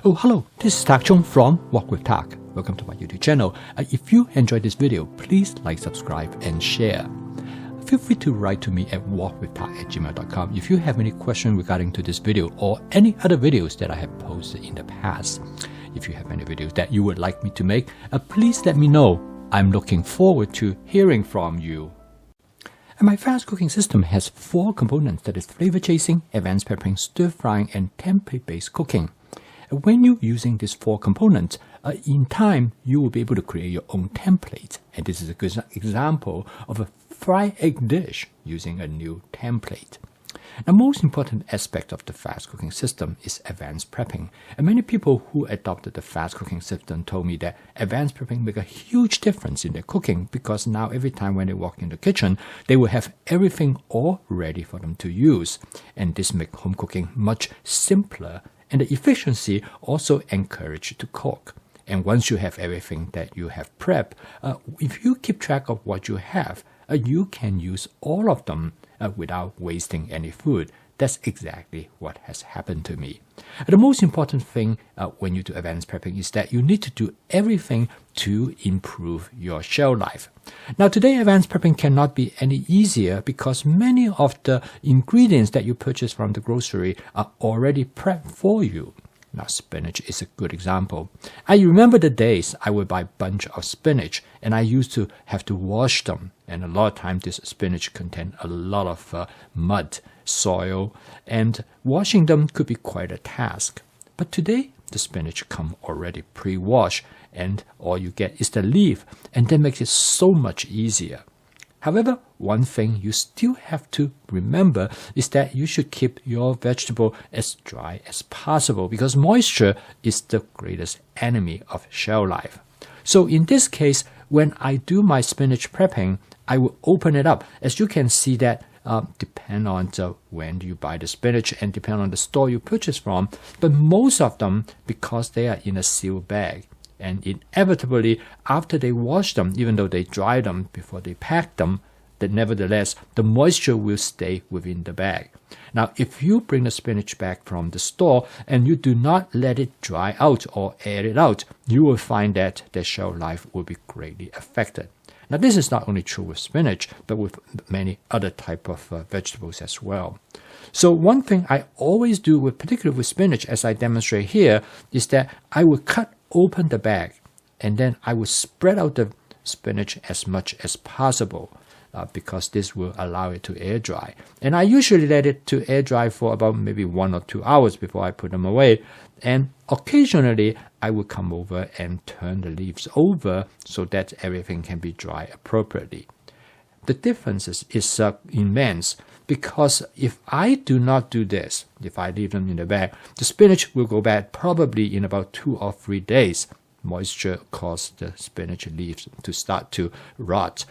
Oh, hello, this is Tak Chung from Walk with Tak. Welcome to my YouTube channel. If you enjoyed this video, please like, subscribe, and share. Feel free to write to me at walkwithtak@gmail.com if you have any questions regarding to this video or any other videos that I have posted in the past. If you have any videos that you would like me to make, please let me know. I'm looking forward to hearing from you. And my fast cooking system has 4 components, that is flavor chasing, advanced peppering, stir frying, and template-based cooking. When you're using these 4 components, in time you will be able to create your own template. And this is a good example of a fried egg dish using a new template. The most important aspect of the fast cooking system is advanced prepping. And many people who adopted the fast cooking system told me that advanced prepping make a huge difference in their cooking, because now every time when they walk in the kitchen, they will have everything all ready for them to use. And this makes home cooking much simpler, and the efficiency also encourage you to cook. And once you have everything that you have prepped, if you keep track of what you have, you can use all of them without wasting any food. That's exactly what has happened to me. The most important thing when you do advanced prepping is that you need to do everything to improve your shelf life. Now today, advanced prepping cannot be any easier because many of the ingredients that you purchase from the grocery are already prepped for you. Now, spinach is a good example. I remember the days I would buy a bunch of spinach and I used to have to wash them. And a lot of times this spinach contained a lot of mud, soil, and washing them could be quite a task. But today, the spinach come already pre-washed and all you get is the leaf, and that makes it so much easier. However, one thing you still have to remember is that you should keep your vegetable as dry as possible, because moisture is the greatest enemy of shelf life. So in this case, when I do my spinach prepping, I will open it up. As you can see that depend on when you buy the spinach and depend on the store you purchase from, but most of them, because they are in a sealed bag, and inevitably, after they wash them, even though they dry them before they pack them, that nevertheless, the moisture will stay within the bag. Now, if you bring the spinach back from the store and you do not let it dry out or air it out, you will find that the shelf life will be greatly affected. Now, this is not only true with spinach, but with many other type of vegetables as well. So one thing I always do, particularly with spinach, as I demonstrate here, is that I will cut open the bag and then I will spread out the spinach as much as possible because this will allow it to air dry. And I usually let it to air dry for about maybe 1 or 2 hours before I put them away. And occasionally I will come over and turn the leaves over so that everything can be dry appropriately. The difference is immense, because if I do not do this, if I leave them in the bag, the spinach will go bad probably in about 2 or 3 days. Moisture causes the spinach leaves to start to rot.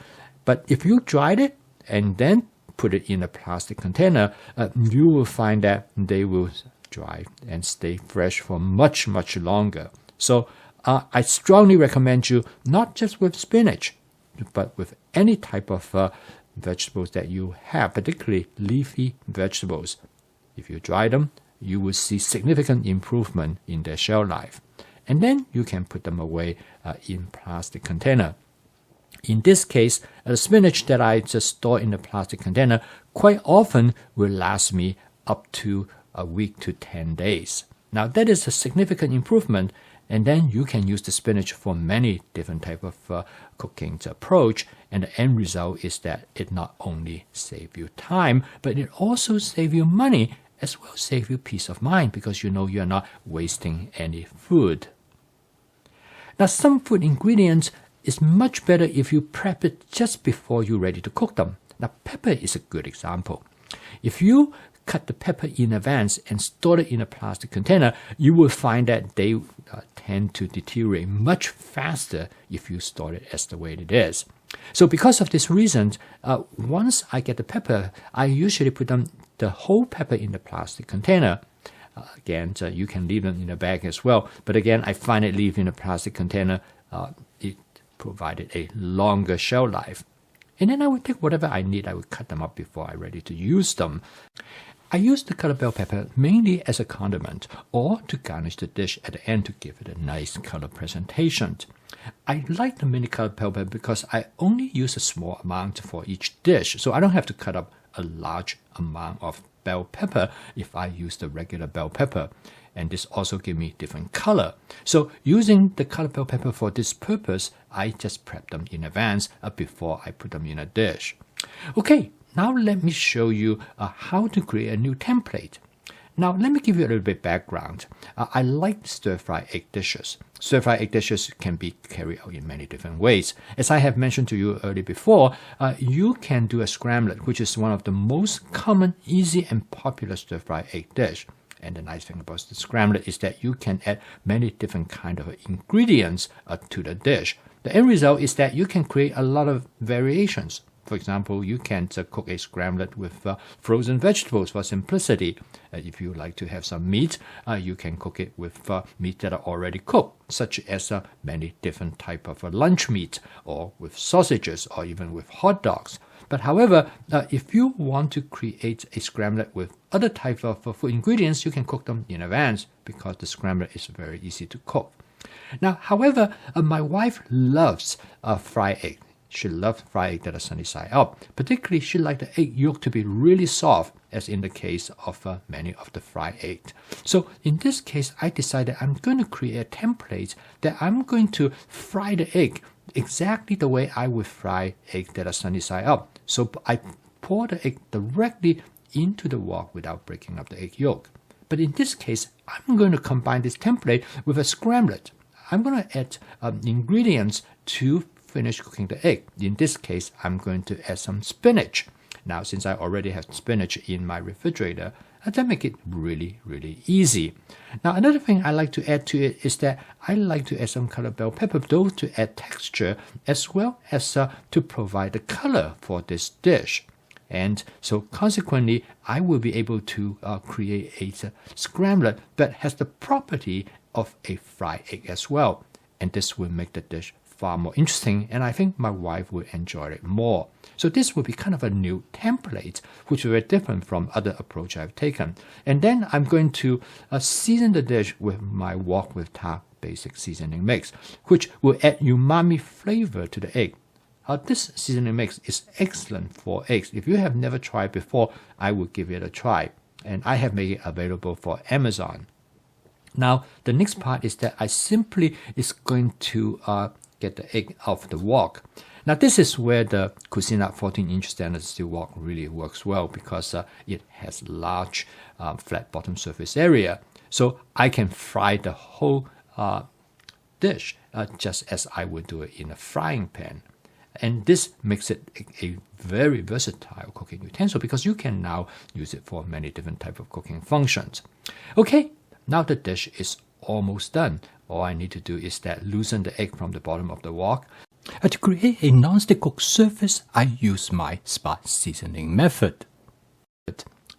But if you dried it and then put it in a plastic container, you will find that they will dry and stay fresh for much, much longer. So I strongly recommend you, not just with spinach, but with any type of vegetables that you have, particularly leafy vegetables. If you dry them, you will see significant improvement in their shelf life. And then you can put them away in plastic container. In this case, the spinach that I just store in the plastic container quite often will last me up to a week to 10 days. Now that is a significant improvement, and then you can use the spinach for many different type of cooking approach, and the end result is that it not only save you time, but it also save you money, as well as save you peace of mind, because you know you're not wasting any food. Now, some food ingredients is much better if you prep it just before you're ready to cook them. Now, pepper is a good example. If you cut the pepper in advance and store it in a plastic container, you will find that they tend to deteriorate much faster if you store it as the way it is. So because of this reason, once I get the pepper, I usually put the whole pepper in the plastic container. Again, you can leave them in a bag as well. But again, I find it leave in a plastic container, it provided a longer shelf life. And then I would take whatever I need, I would cut them up before I'm ready to use them. I use the colored bell pepper mainly as a condiment or to garnish the dish at the end to give it a nice color presentation. I like the mini colored bell pepper because I only use a small amount for each dish, so I don't have to cut up a large amount of bell pepper if I use the regular bell pepper. And this also gives me different color. So using the colored bell pepper for this purpose, I just prep them in advance before I put them in a dish. Okay, now let me show you how to create a new template. Now let me give you a little bit background. I like stir-fry egg dishes. Stir-fry egg dishes can be carried out in many different ways. As I have mentioned to you earlier before, you can do a scrambled, which is one of the most common, easy, and popular stir-fry egg dish. And the nice thing about the scrambled is that you can add many different kind of ingredients to the dish. The end result is that you can create a lot of variations. For example, you can cook a scrambled with frozen vegetables for simplicity. If you like to have some meat, you can cook it with meat that are already cooked, such as many different type of lunch meat, or with sausages, or even with hot dogs. But however, if you want to create a scrambled with other type of food ingredients, you can cook them in advance because the scrambled is very easy to cook. Now, however, my wife loves fried egg. She loves fried egg that are sunny side up. Particularly, she likes the egg yolk to be really soft, as in the case of many of the fried eggs. So in this case, I decided I'm going to create a template that I'm going to fry the egg exactly the way I would fry eggs that are sunny side up. So I pour the egg directly into the wok without breaking up the egg yolk. But in this case, I'm going to combine this template with a scrambled. I'm going to add ingredients to finish cooking the egg. In this case, I'm going to add some spinach. Now, since I already have spinach in my refrigerator, that make it really, really easy. Now, another thing I like to add to it is that I like to add some colored bell pepper, though, to add texture as well as to provide the color for this dish. And so consequently, I will be able to create a scrambled that has the property of a fried egg as well. And this will make the dish far more interesting, and I think my wife will enjoy it more. So this will be kind of a new template, which is very different from other approach I've taken. And then I'm going to season the dish with my wok with tart basic seasoning mix, which will add umami flavor to the egg. This seasoning mix is excellent for eggs. If you have never tried before, I will give it a try. And I have made it available for Amazon. Now, the next part is that I simply is going to get the egg off the wok. Now, this is where the Cuisinart 14-inch stainless steel wok really works well because it has large flat bottom surface area. So I can fry the whole dish just as I would do it in a frying pan. And this makes it a very versatile cooking utensil because you can now use it for many different types of cooking functions. Okay, now the dish is almost done. All I need to do is that loosen the egg from the bottom of the wok. To create a non-stick cook surface, I use my spot seasoning method.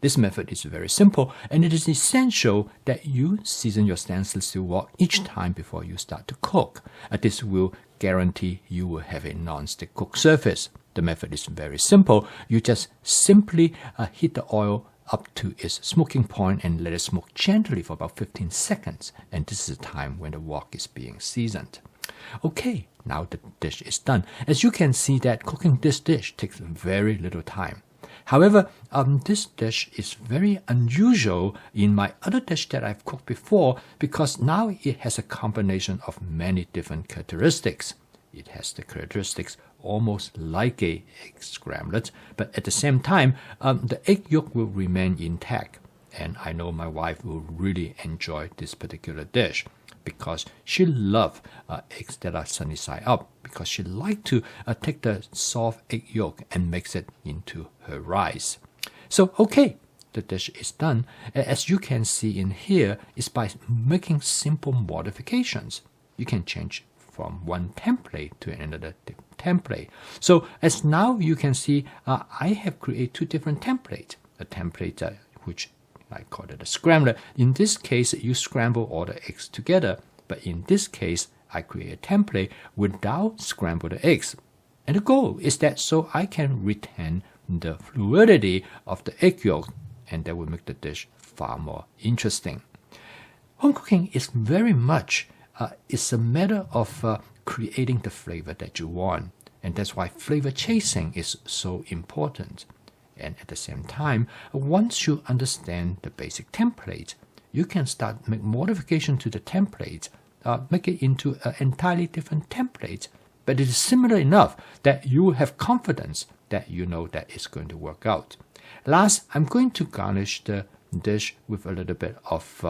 This method is very simple, and it is essential that you season your stainless steel wok each time before you start to cook. This will guarantee you will have a non-stick cook surface. The method is very simple. You just simply heat the oil up to its smoking point and let it smoke gently for about 15 seconds. And this is the time when the wok is being seasoned. Okay, now the dish is done. As you can see that cooking this dish takes very little time. However, this dish is very unusual in my other dish that I've cooked before because now it has a combination of many different characteristics. It has the characteristics almost like a egg scrambled, but at the same time, the egg yolk will remain intact. And I know my wife will really enjoy this particular dish because she loves eggs that are sunny side up because she likes to take the soft egg yolk and mix it into her rice. So, okay, the dish is done. As you can see in here, is by making simple modifications. You can change from one template to another template. So as now you can see, I have created two different templates. A template which I call it a scrambler. In this case, you scramble all the eggs together. But in this case, I create a template without scramble the eggs. And the goal is that so I can retain the fluidity of the egg yolk and that will make the dish far more interesting. Home cooking is very much it's a matter of creating the flavor that you want, and that's why flavor chasing is so important. And at the same time, once you understand the basic template, you can start make modification to the template, make it into an entirely different template, but it is similar enough that you have confidence that you know that it's going to work out. Last, I'm going to garnish the dish with a little bit of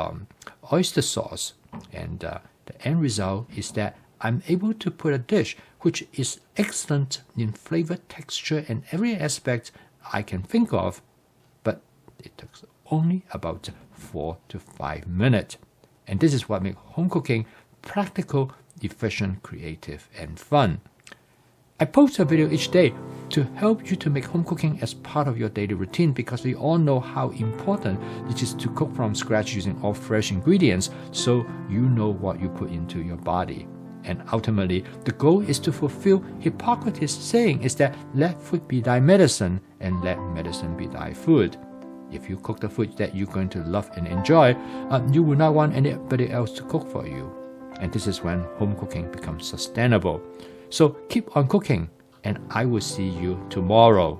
oyster sauce, and the end result is that I'm able to put a dish which is excellent in flavor, texture, and every aspect I can think of, but it takes only about 4 to 5 minutes. And this is what makes home cooking practical, efficient, creative, and fun. I post a video each day to help you to make home cooking as part of your daily routine, because we all know how important it is to cook from scratch using all fresh ingredients, so you know what you put into your body. And ultimately, the goal is to fulfill Hippocrates' saying is that let food be thy medicine and let medicine be thy food. If you cook the food that you're going to love and enjoy, you will not want anybody else to cook for you. And this is when home cooking becomes sustainable. So keep on cooking, and I will see you tomorrow.